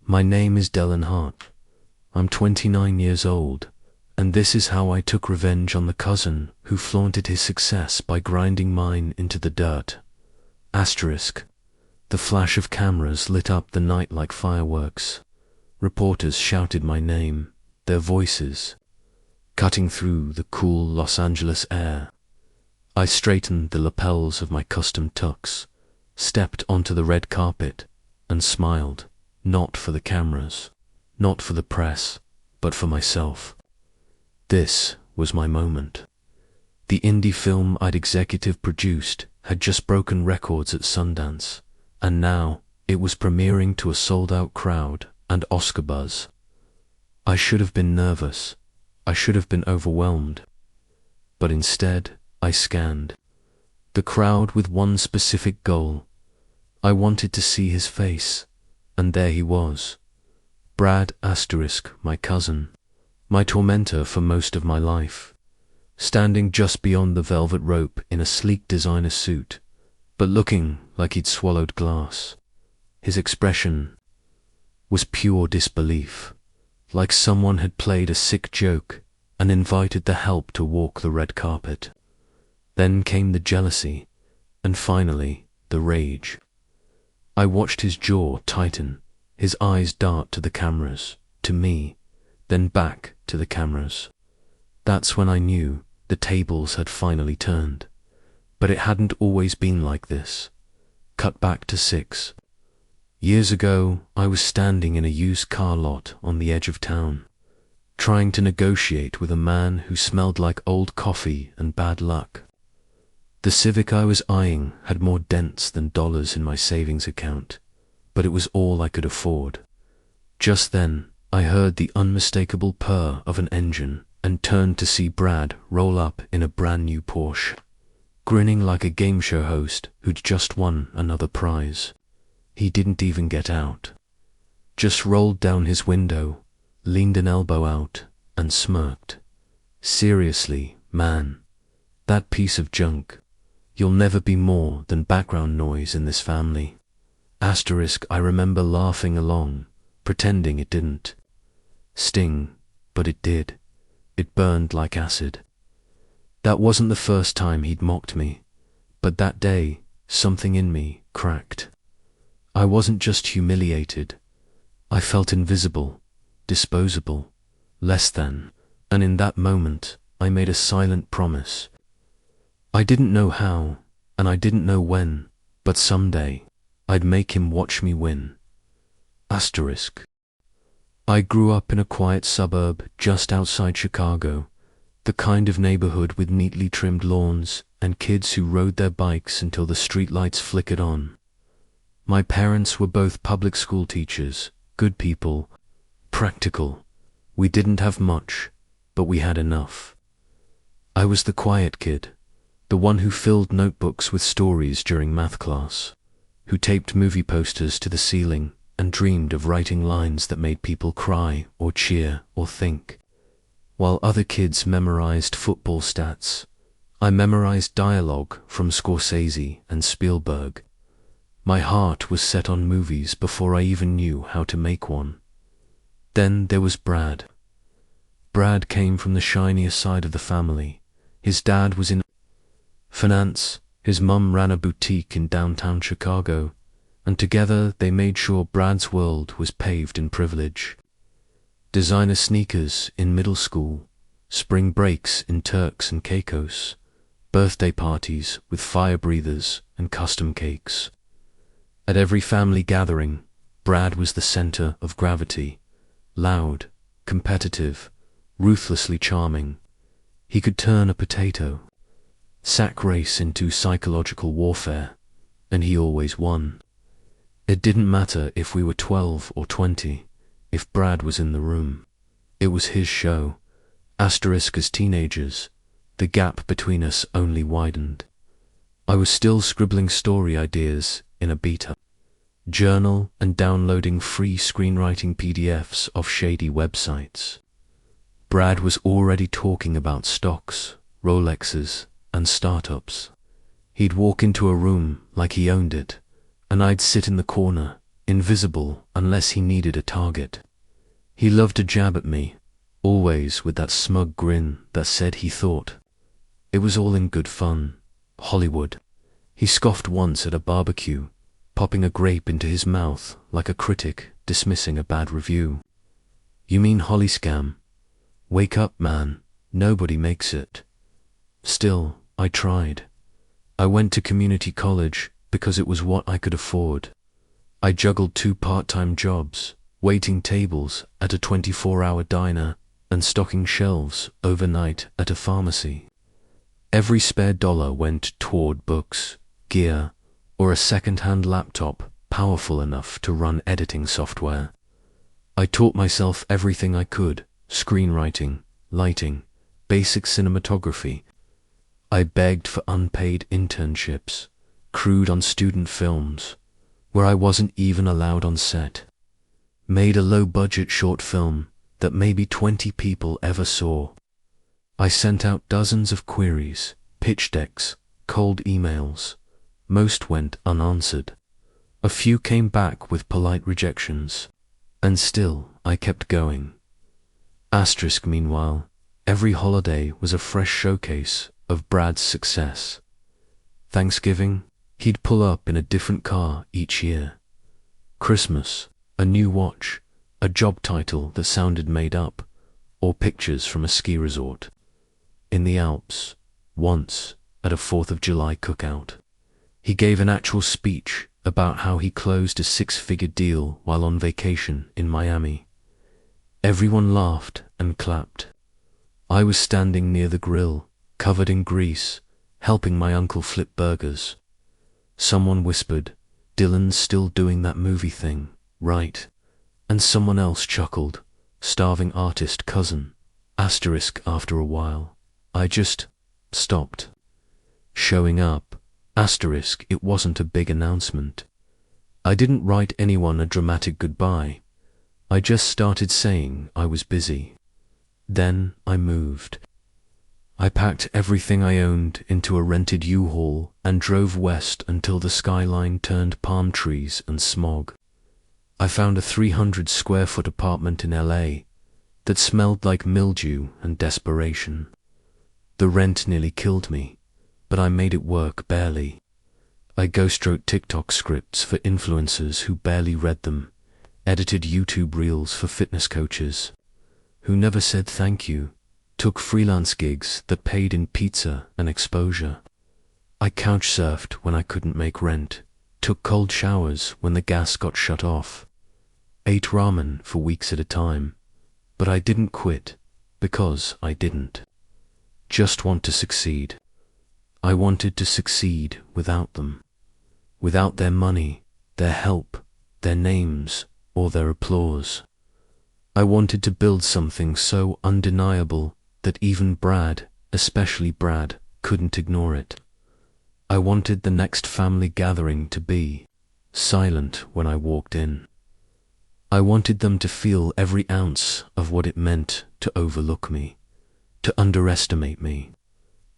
My name is Dylan Hart. I'm 29 years old, and this is how I took revenge on the cousin who flaunted his success by grinding mine into the dirt. Asterisk. The flash of cameras lit up the night like fireworks. Reporters shouted my name, their voices cutting through the cool Los Angeles air. I straightened the lapels of my custom tux, stepped onto the red carpet, and smiled, not for the cameras, not for the press, but for myself. This was my moment. The indie film I'd executive produced had just broken records at Sundance, and now it was premiering to a sold-out crowd and Oscar buzz. I should have been nervous. I should have been overwhelmed. But instead, I scanned the crowd with one specific goal. I wanted to see his face, and there he was. Brad asterisk, my cousin, my tormentor for most of my life, standing just beyond the velvet rope in a sleek designer suit, but looking like he'd swallowed glass. His expression was pure disbelief, like someone had played a sick joke and invited the help to walk the red carpet. Then came the jealousy, and finally the rage. I watched his jaw tighten, his eyes dart to the cameras, to me, then back to the cameras. That's when I knew the tables had finally turned. But it hadn't always been like this. Cut back to 6. Years ago, I was standing in a used car lot on the edge of town, trying to negotiate with a man who smelled like old coffee and bad luck. The Civic I was eyeing had more dents than dollars in my savings account, but it was all I could afford. Just then, I heard the unmistakable purr of an engine and turned to see Brad roll up in a brand new Porsche, grinning like a game show host who'd just won another prize. He didn't even get out. Just rolled down his window, leaned an elbow out, and smirked. Seriously, man, that piece of junk, you'll never be more than background noise in this family. Asterisk, I remember laughing along, pretending it didn't sting, but it did. It burned like acid. That wasn't the first time he'd mocked me, but that day, something in me cracked. I wasn't just humiliated. I felt invisible, disposable, less than, and in that moment, I made a silent promise. I didn't know how, and I didn't know when, but someday, I'd make him watch me win. Asterisk. I grew up in a quiet suburb just outside Chicago, the kind of neighborhood with neatly trimmed lawns and kids who rode their bikes until the streetlights flickered on. My parents were both public school teachers, good people, practical. We didn't have much, but we had enough. I was the quiet kid, the one who filled notebooks with stories during math class, who taped movie posters to the ceiling and dreamed of writing lines that made people cry or cheer or think. While other kids memorized football stats, I memorized dialogue from Scorsese and Spielberg. My heart was set on movies before I even knew how to make one. Then there was Brad. Brad came from the shinier side of the family. His dad was in finance, his mum ran a boutique in downtown Chicago, and together they made sure Brad's world was paved in privilege. Designer sneakers in middle school, spring breaks in Turks and Caicos, birthday parties with fire breathers and custom cakes. At every family gathering, Brad was the center of gravity, loud, competitive, ruthlessly charming. He could turn a potato, sack race into psychological warfare, and he always won. It didn't matter if we were 12 or 20, if Brad was in the room. It was his show. Asterisk, as teenagers, the gap between us only widened. I was still scribbling story ideas in a beta journal and downloading free screenwriting PDFs off shady websites. Brad was already talking about stocks, Rolexes, and startups. He'd walk into a room like he owned it, and I'd sit in the corner, invisible unless he needed a target. He loved to jab at me, always with that smug grin that said he thought it was all in good fun. Hollywood. He scoffed once at a barbecue, popping a grape into his mouth like a critic dismissing a bad review. You mean Holly scam? Wake up, man, nobody makes it. Still, I tried. I went to community college because it was what I could afford. I juggled 2 part-time jobs, waiting tables at a 24-hour diner and stocking shelves overnight at a pharmacy. Every spare dollar went toward books, gear, or a second-hand laptop powerful enough to run editing software. I taught myself everything I could: screenwriting, lighting, basic cinematography. I begged for unpaid internships, crewed on student films, where I wasn't even allowed on set. Made a low-budget short film that maybe 20 people ever saw. I sent out dozens of queries, pitch decks, cold emails. Most went unanswered. A few came back with polite rejections. And still, I kept going. Asterisk, meanwhile, every holiday was a fresh showcase of Brad's success. Thanksgiving, he'd pull up in a different car each year. Christmas, a new watch, a job title that sounded made up, or pictures from a ski resort. In the Alps, once, at a 4th of July cookout, he gave an actual speech about how he closed a 6-figure deal while on vacation in Miami. Everyone laughed and clapped. I was standing near the grill, covered in grease, helping my uncle flip burgers. Someone whispered, "Dylan's still doing that movie thing, right?" And someone else chuckled, "Starving artist cousin." Asterisk, after a while, I just stopped. Showing up. Asterisk, it wasn't a big announcement. I didn't write anyone a dramatic goodbye. I just started saying I was busy. Then I moved. I packed everything I owned into a rented U-Haul and drove west until the skyline turned palm trees and smog. I found a 300-square-foot apartment in LA that smelled like mildew and desperation. The rent nearly killed me, but I made it work barely. I ghostwrote TikTok scripts for influencers who barely read them, edited YouTube reels for fitness coaches who never said thank you, took freelance gigs that paid in pizza and exposure. I couch surfed when I couldn't make rent, took cold showers when the gas got shut off, ate ramen for weeks at a time, but I didn't quit because I didn't just want to succeed. I wanted to succeed without them, without their money, their help, their names, or their applause. I wanted to build something so undeniable that even Brad, especially Brad, couldn't ignore it. I wanted the next family gathering to be silent when I walked in. I wanted them to feel every ounce of what it meant to overlook me, to underestimate me,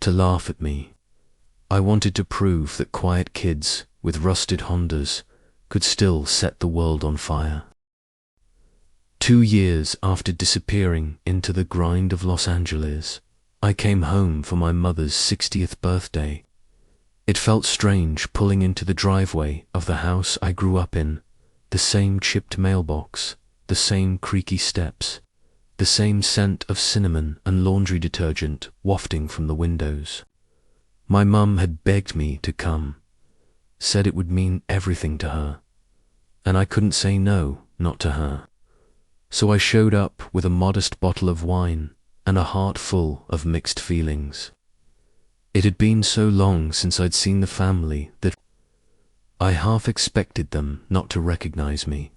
to laugh at me. I wanted to prove that quiet kids with rusted Hondas could still set the world on fire. 2 years after disappearing into the grind of Los Angeles, I came home for my mother's 60th birthday. It felt strange pulling into the driveway of the house I grew up in, the same chipped mailbox, the same creaky steps, the same scent of cinnamon and laundry detergent wafting from the windows. My mum had begged me to come, said it would mean everything to her, and I couldn't say no, not to her. So I showed up with a modest bottle of wine and a heart full of mixed feelings. It had been so long since I'd seen the family that I half expected them not to recognize me,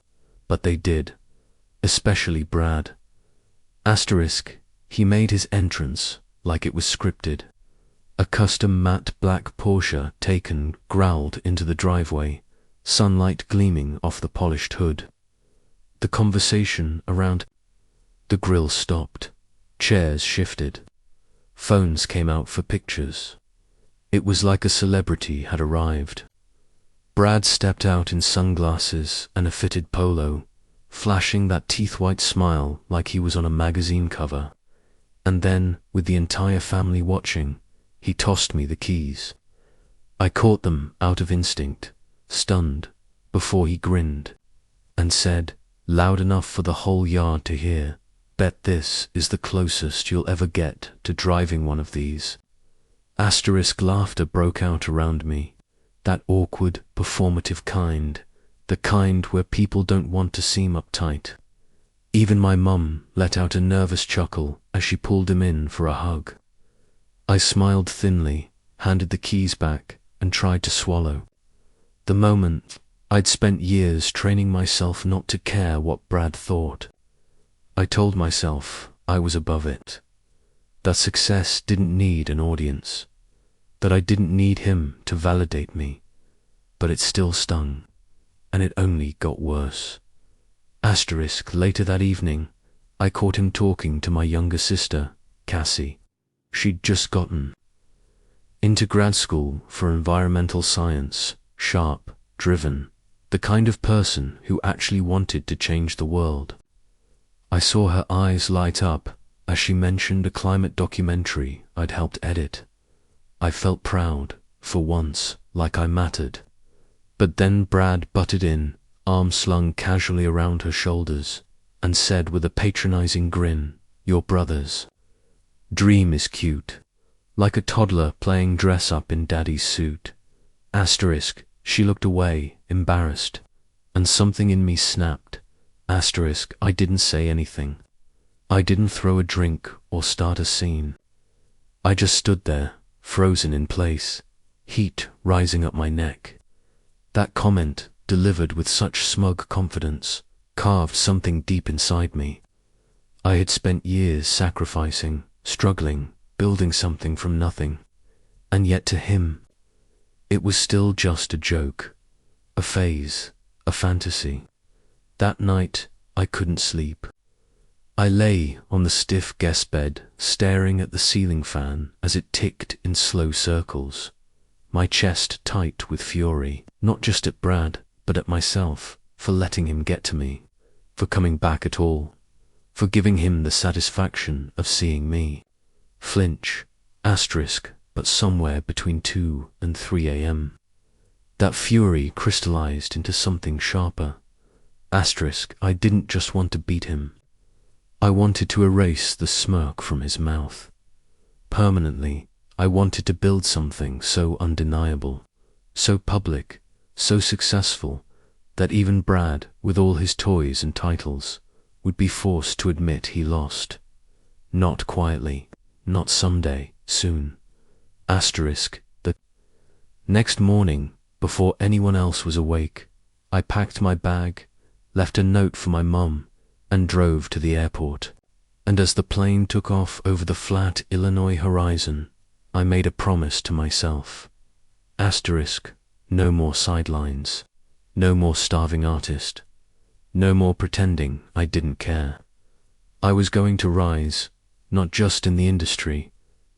but they did, especially Brad. Asterisk, he made his entrance like it was scripted. A custom matte black Porsche Taycan growled into the driveway, sunlight gleaming off the polished hood. The conversation around the grill stopped. Chairs shifted. Phones came out for pictures. It was like a celebrity had arrived. Brad stepped out in sunglasses and a fitted polo, flashing that teeth-white smile like he was on a magazine cover. And then, with the entire family watching, he tossed me the keys. I caught them out of instinct, stunned, before he grinned, and said, loud enough for the whole yard to hear, "Bet this is the closest you'll ever get to driving one of these." Asterisk laughter broke out around me, that awkward, performative kind, the kind where people don't want to seem uptight. Even my mum let out a nervous chuckle as she pulled him in for a hug. I smiled thinly, handed the keys back, and tried to swallow. The moment I'd spent years training myself not to care what Brad thought. I told myself I was above it, that success didn't need an audience, that I didn't need him to validate me, but it still stung, and it only got worse. Asterisk later that evening, I caught him talking to my younger sister, Cassie. She'd just gotten into grad school for environmental science, sharp, driven, the kind of person who actually wanted to change the world. I saw her eyes light up as she mentioned a climate documentary I'd helped edit. I felt proud, for once, like I mattered. But then Brad butted in, arm slung casually around her shoulders, and said with a patronizing grin, "Your brother's dream is cute, like a toddler playing dress-up in daddy's suit." Asterisk, she looked away, embarrassed, and something in me snapped. Asterisk, I didn't say anything. I didn't throw a drink or start a scene. I just stood there, frozen in place, heat rising up my neck. That comment, delivered with such smug confidence, carved something deep inside me. I had spent years sacrificing, struggling, building something from nothing, and yet to him, it was still just a joke, a phase, a fantasy. That night, I couldn't sleep. I lay on the stiff guest bed, staring at the ceiling fan as it ticked in slow circles, my chest tight with fury, not just at Brad, but at myself, for letting him get to me, for coming back at all, for giving him the satisfaction of seeing me flinch, asterisk, but somewhere between 2 and 3 a.m. That fury crystallized into something sharper. Asterisk, I didn't just want to beat him. I wanted to erase the smirk from his mouth. Permanently, I wanted to build something so undeniable, so public, so successful, that even Brad, with all his toys and titles, would be forced to admit he lost. Not quietly, not someday, soon. Asterisk, the next morning, before anyone else was awake, I packed my bag, left a note for my mum, and drove to the airport. And as the plane took off over the flat Illinois horizon, I made a promise to myself. Asterisk, no more sidelines, no more starving artist, no more pretending I didn't care. I was going to rise, not just in the industry,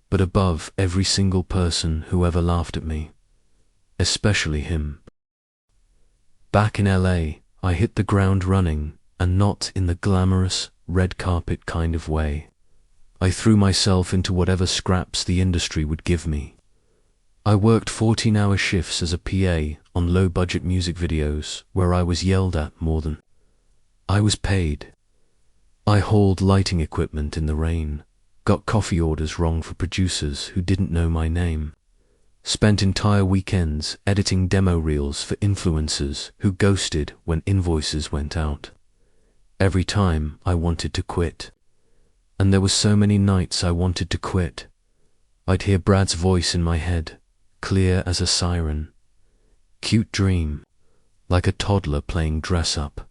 but above every single person who ever laughed at me, especially him. Back in LA, I hit the ground running, and not in the glamorous, red carpet kind of way. I threw myself into whatever scraps the industry would give me. I worked 14-hour shifts as a PA on low-budget music videos where I was yelled at more than I was paid. I hauled lighting equipment in the rain, got coffee orders wrong for producers who didn't know my name, spent entire weekends editing demo reels for influencers who ghosted when invoices went out. Every time I wanted to quit. And there were so many nights I wanted to quit. I'd hear Brad's voice in my head, clear as a siren. Cute dream, like a toddler playing dress-up.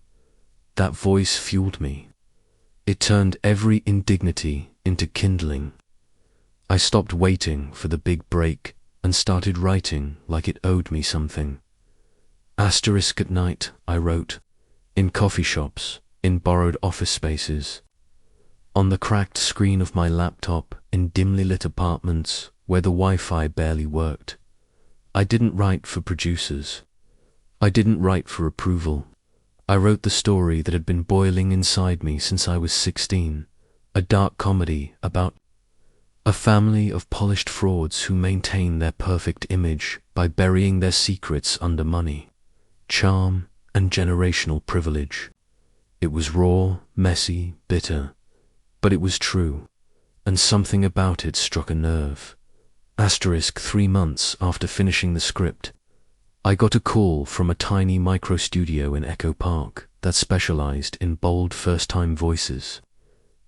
That voice fueled me. It turned every indignity into kindling. I stopped waiting for the big break and started writing like it owed me something. Asterisk at night, I wrote, in coffee shops, in borrowed office spaces, on the cracked screen of my laptop in dimly lit apartments where the Wi-Fi barely worked. I didn't write for producers. I didn't write for approval. I wrote the story that had been boiling inside me since I was 16, a dark comedy about a family of polished frauds who maintain their perfect image by burying their secrets under money, charm, and generational privilege. It was raw, messy, bitter, but it was true, and something about it struck a nerve. 3 months after finishing the script, I got a call from a tiny micro studio in Echo Park that specialized in bold first-time voices.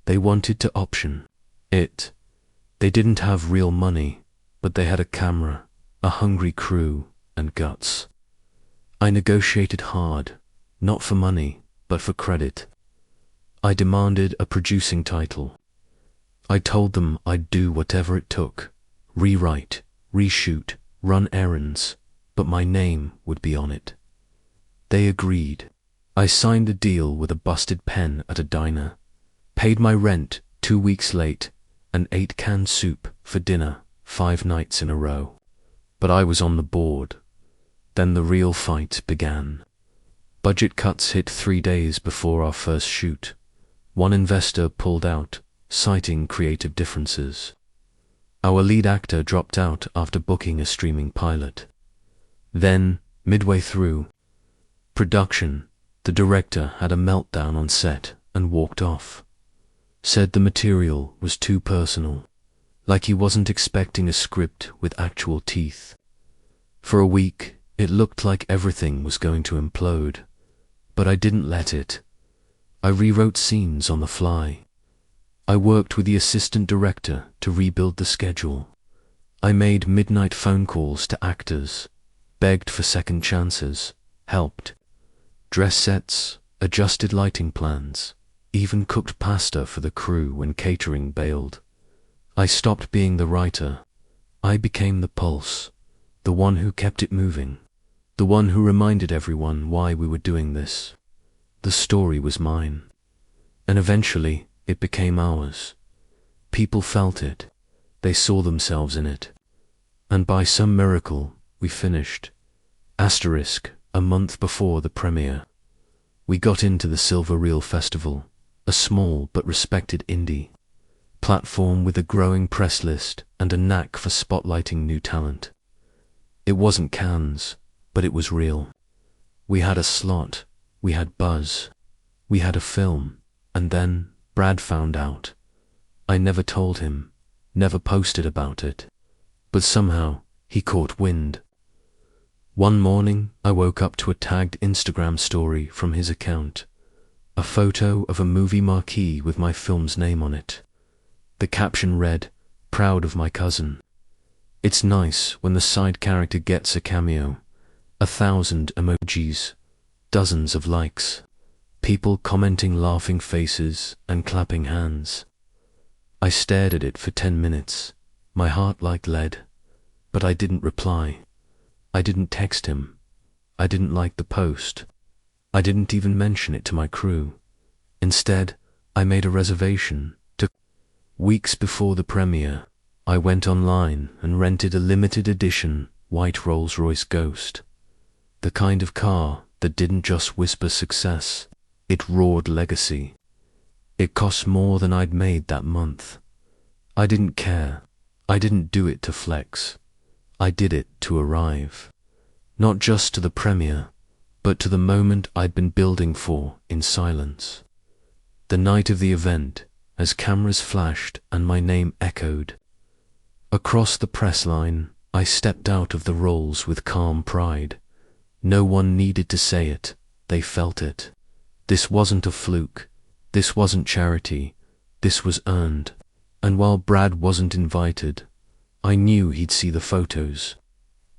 They wanted to option it. They didn't have real money, but they had a camera, a hungry crew, and guts. I negotiated hard, not for money, but for credit. I demanded a producing title. I told them I'd do whatever it took, rewrite, reshoot, run errands, but my name would be on it. They agreed. I signed the deal with a busted pen at a diner, paid my rent 2 weeks late, and ate canned soup for dinner 5 nights in a row. But I was on the board. Then the real fight began. Budget cuts hit 3 days before our first shoot. One investor pulled out, citing creative differences. Our lead actor dropped out after booking a streaming pilot. Then, midway through production, the director had a meltdown on set and walked off. Said the material was too personal, like he wasn't expecting a script with actual teeth. For a week, it looked like everything was going to implode, but I didn't let it. I rewrote scenes on the fly. I worked with the assistant director to rebuild the schedule. I made midnight phone calls to actors, begged for second chances, helped. Dress sets, adjusted lighting plans, even cooked pasta for the crew when catering bailed. I stopped being the writer. I became the pulse, the one who kept it moving, the one who reminded everyone why we were doing this. The story was mine, and eventually it became ours. People felt it. They saw themselves in it. And by some miracle, we finished. A month before the premiere. We got into the Silver Reel Festival, a small but respected indie platform with a growing press list and a knack for spotlighting new talent. It wasn't Cannes, but it was real. We had a slot, we had buzz, we had a film, and then Brad found out. I never told him, never posted about it, but somehow he caught wind. One morning, I woke up to a tagged Instagram story from his account, a photo of a movie marquee with my film's name on it. The caption read, "Proud of my cousin." It's nice when the side character gets a cameo, 1,000 emojis, dozens of likes, people commenting laughing faces and clapping hands. I stared at it for 10 minutes, my heart like lead, but I didn't reply. I didn't text him. I didn't like the post. I didn't even mention it to my crew. Instead, I made a reservation. Weeks before the premiere, I went online and rented a limited edition white Rolls-Royce Ghost. The kind of car that didn't just whisper success, it roared legacy. It cost more than I'd made that month. I didn't care. I didn't do it to flex. I did it to arrive. Not just to the premiere, but to the moment I'd been building for in silence. The night of the event, as cameras flashed and my name echoed across the press line, I stepped out of the roles with calm pride. No one needed to say it, they felt it. This wasn't a fluke, this wasn't charity, this was earned. And while Brad wasn't invited, I knew he'd see the photos.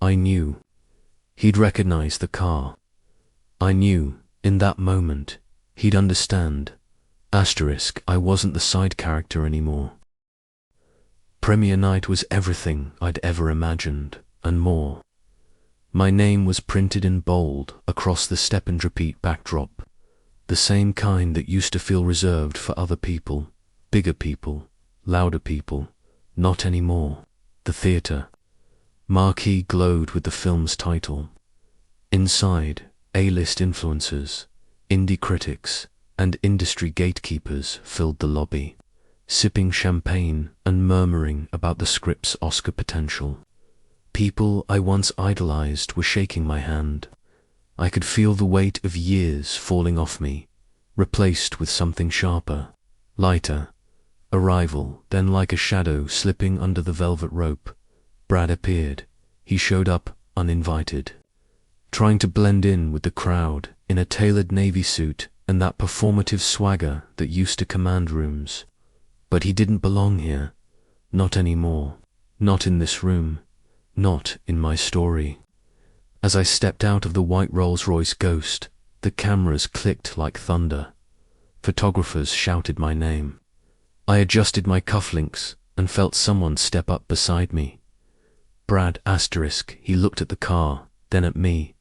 I knew he'd recognize the car. I knew, in that moment, he'd understand. I wasn't the side character anymore. Premiere night was everything I'd ever imagined, and more. My name was printed in bold across the step and repeat backdrop, the same kind that used to feel reserved for other people, bigger people, louder people. Not anymore. The theater marquee glowed with the film's title. Inside, A-list influencers, indie critics, and industry gatekeepers filled the lobby, sipping champagne and murmuring about the script's Oscar potential. People I once idolized were shaking my hand. I could feel the weight of years falling off me, replaced with something sharper, lighter. Arrival, then like a shadow slipping under the velvet rope, Brad appeared. He showed up uninvited, trying to blend in with the crowd in a tailored navy suit and that performative swagger that used to command rooms. But he didn't belong here. Not anymore. Not in this room. Not in my story. As I stepped out of the white Rolls-Royce Ghost, the cameras clicked like thunder. Photographers shouted my name. I adjusted my cufflinks and felt someone step up beside me. Brad asterisk, he looked at the car, then at me.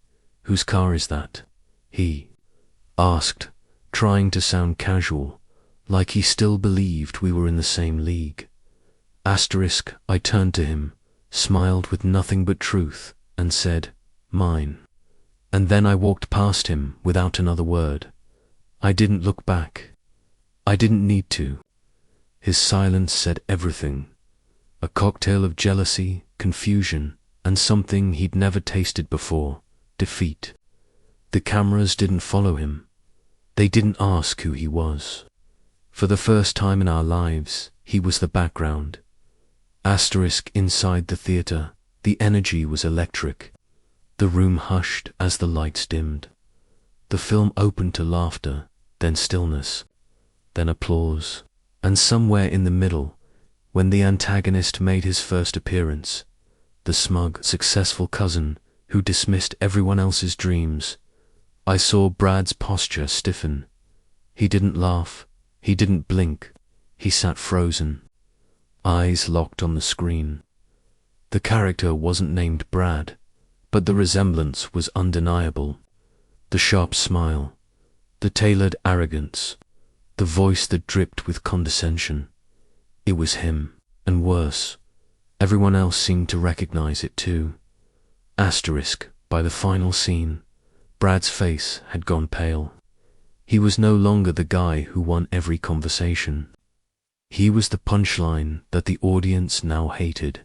Whose car is that? He asked, trying to sound casual, like he still believed we were in the same league. Asterisk, I turned to him, smiled with nothing but truth, and said, mine. And then I walked past him without another word. I didn't look back. I didn't need to. His silence said everything. A cocktail of jealousy, confusion, and something he'd never tasted before, defeat. The cameras didn't follow him. They didn't ask who he was. For the first time in our lives, he was the background. Asterisk inside the theater, the energy was electric. The room hushed as the lights dimmed. The film opened to laughter, then stillness, then applause, and somewhere in the middle, when the antagonist made his first appearance, the smug, successful cousin who dismissed everyone else's dreams, I saw Brad's posture stiffen. He didn't laugh, he didn't blink, he sat frozen, eyes locked on the screen. The character wasn't named Brad, but the resemblance was undeniable. The sharp smile, the tailored arrogance, the voice that dripped with condescension. It was him, and worse, everyone else seemed to recognize it too. Asterisk, by the final scene, Brad's face had gone pale. He was no longer the guy who won every conversation. He was the punchline that the audience now hated,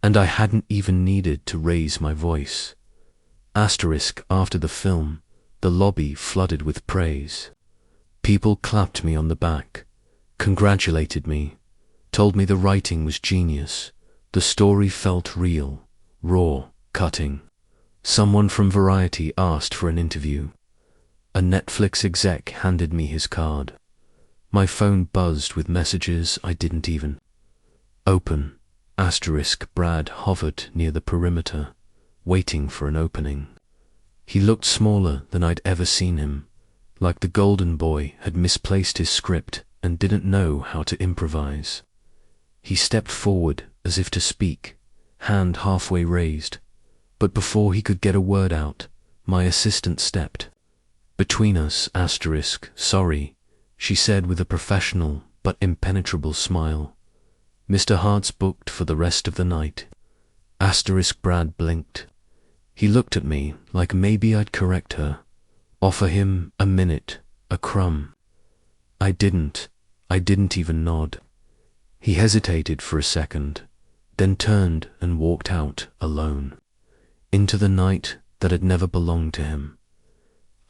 and I hadn't even needed to raise my voice. Asterisk, after the film, the lobby flooded with praise. People clapped me on the back, congratulated me, told me the writing was genius, the story felt real, raw, cutting. Someone from Variety asked for an interview. A Netflix exec handed me his card. My phone buzzed with messages I didn't even open. Asterisk, Brad hovered near the perimeter, waiting for an opening. He looked smaller than I'd ever seen him, like the golden boy had misplaced his script and didn't know how to improvise. He stepped forward as if to speak, hand halfway raised, but before he could get a word out, my assistant stepped. Between us, asterisk, sorry, she said with a professional but impenetrable smile. Mr. Hart's booked for the rest of the night. Asterisk, Brad blinked. He looked at me like maybe I'd correct her, offer him a minute, a crumb. I didn't even nod. He hesitated for a second, then turned and walked out alone, into the night that had never belonged to him.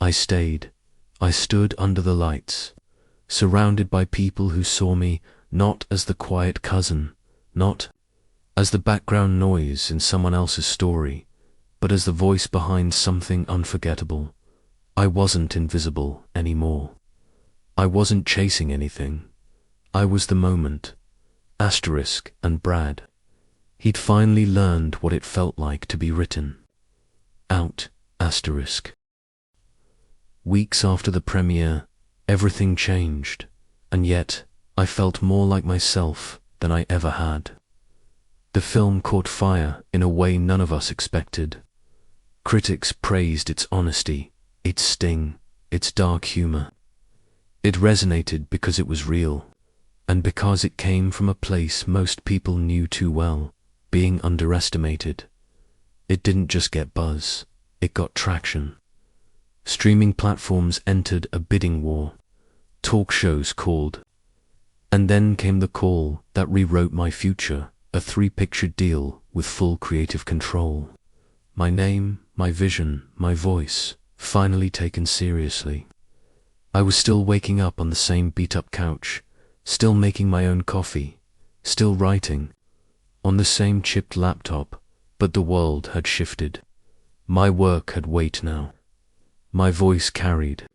I stayed. I stood under the lights, surrounded by people who saw me not as the quiet cousin, not as the background noise in someone else's story, but as the voice behind something unforgettable. I wasn't invisible anymore. I wasn't chasing anything. I was the moment. Asterisk and Brad. He'd finally learned what it felt like to be written. Out, asterisk. Weeks after the premiere, everything changed, and yet I felt more like myself than I ever had. The film caught fire in a way none of us expected. Critics praised its honesty, its sting, its dark humor. It resonated because it was real, and because it came from a place most people knew too well, being underestimated. It didn't just get buzz, it got traction. Streaming platforms entered a bidding war. Talk shows called. And then came the call that rewrote my future, a 3-picture deal with full creative control. My name, my vision, my voice, finally taken seriously. I was still waking up on the same beat-up couch, still making my own coffee, still writing, on the same chipped laptop, but the world had shifted. My work had weight now. My voice carried.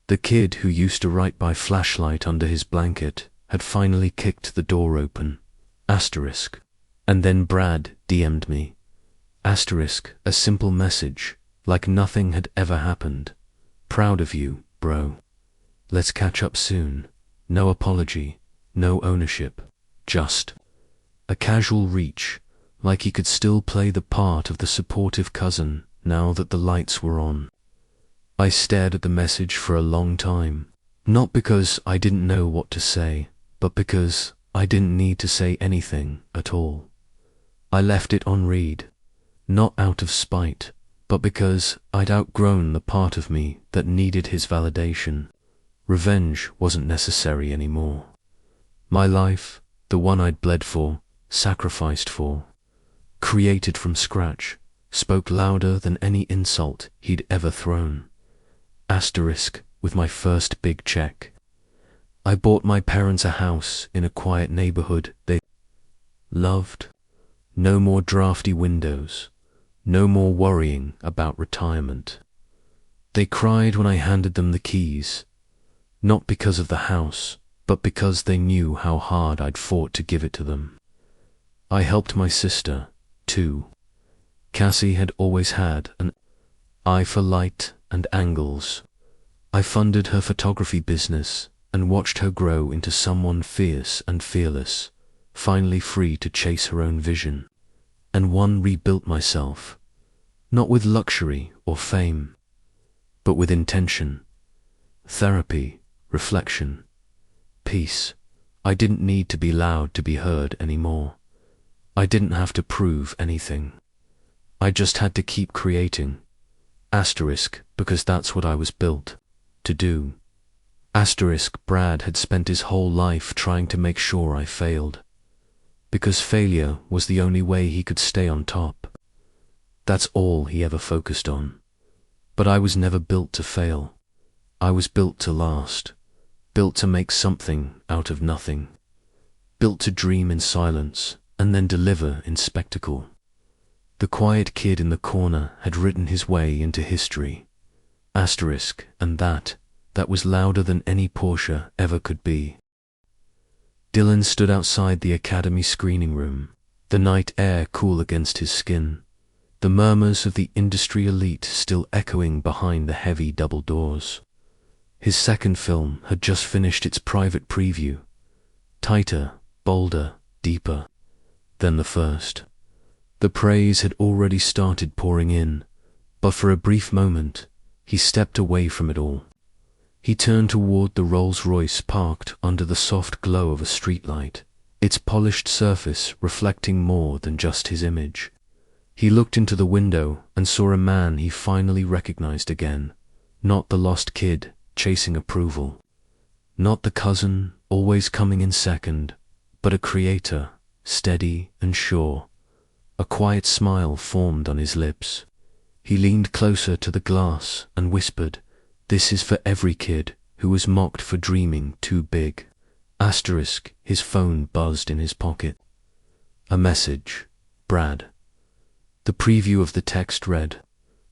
The kid who used to write by flashlight under his blanket had finally kicked the door open. Asterisk. And then Brad DM'd me. Asterisk, a simple message, like nothing had ever happened. Proud of you, bro. Let's catch up soon. No apology, no ownership, just a casual reach, like he could still play the part of the supportive cousin now that the lights were on. I stared at the message for a long time, not because I didn't know what to say, but because I didn't need to say anything at all. I left it on read, not out of spite, but because I'd outgrown the part of me that needed his validation. Revenge wasn't necessary anymore. My life, the one I'd bled for, sacrificed for, created from scratch, spoke louder than any insult he'd ever thrown. Asterisk with my first big check. I bought my parents a house in a quiet neighborhood they loved. No more drafty windows, no more worrying about retirement. They cried when I handed them the keys, not because of the house, but because they knew how hard I'd fought to give it to them. I helped my sister, too. Cassie had always had an eye for light and angles. I funded her photography business and watched her grow into someone fierce and fearless, finally free to chase her own vision. And one rebuilt myself, not with luxury or fame, but with intention, therapy, reflection, peace. I didn't need to be loud to be heard anymore. I didn't have to prove anything. I just had to keep creating. Asterisk, because that's what I was built to do. Asterisk, Brad had spent his whole life trying to make sure I failed, because failure was the only way he could stay on top. That's all he ever focused on. But I was never built to fail. I was built to last, built to make something out of nothing, built to dream in silence and then deliver in spectacle. The quiet kid in the corner had written his way into history. Asterisk, and that was louder than any Porsche ever could be. Dylan stood outside the academy screening room, the night air cool against his skin, the murmurs of the industry elite still echoing behind the heavy double doors. His second film had just finished its private preview, tighter, bolder, deeper than the first. The praise had already started pouring in, but for a brief moment, he stepped away from it all. He turned toward the Rolls-Royce parked under the soft glow of a streetlight, its polished surface reflecting more than just his image. He looked into the window and saw a man he finally recognized again, not the lost kid chasing approval, not the cousin always coming in second, but a creator, steady and sure. A quiet smile formed on his lips. He leaned closer to the glass and whispered, "This is for every kid who was mocked for dreaming too big." Asterisk, his phone buzzed in his pocket. A message. Brad. The preview of the text read,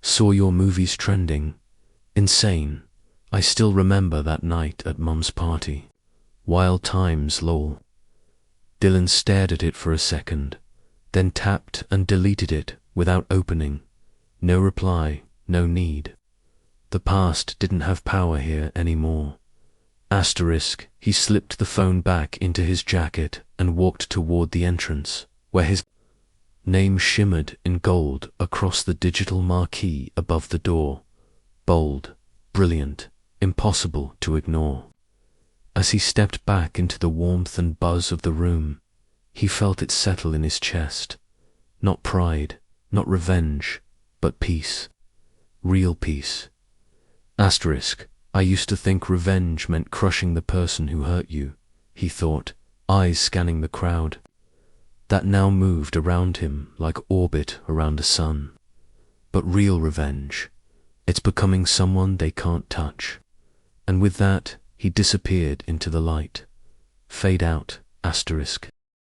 "Saw your movies trending. Insane. I still remember that night at Mum's party. Wild times, lol." Dylan stared at it for a second, then tapped and deleted it without opening. No reply, no need. The past didn't have power here anymore. Asterisk, he slipped the phone back into his jacket and walked toward the entrance, where his name shimmered in gold across the digital marquee above the door. Bold, brilliant, impossible to ignore. As he stepped back into the warmth and buzz of the room, he felt it settle in his chest. Not pride, not revenge, but peace. real peace. Asterisk, I used to think revenge meant crushing the person who hurt you, he thought, eyes scanning the crowd that now moved around him like orbit around a sun. But real revenge, it's becoming someone they can't touch. And with that, he disappeared into the light. Fade out, asterisk.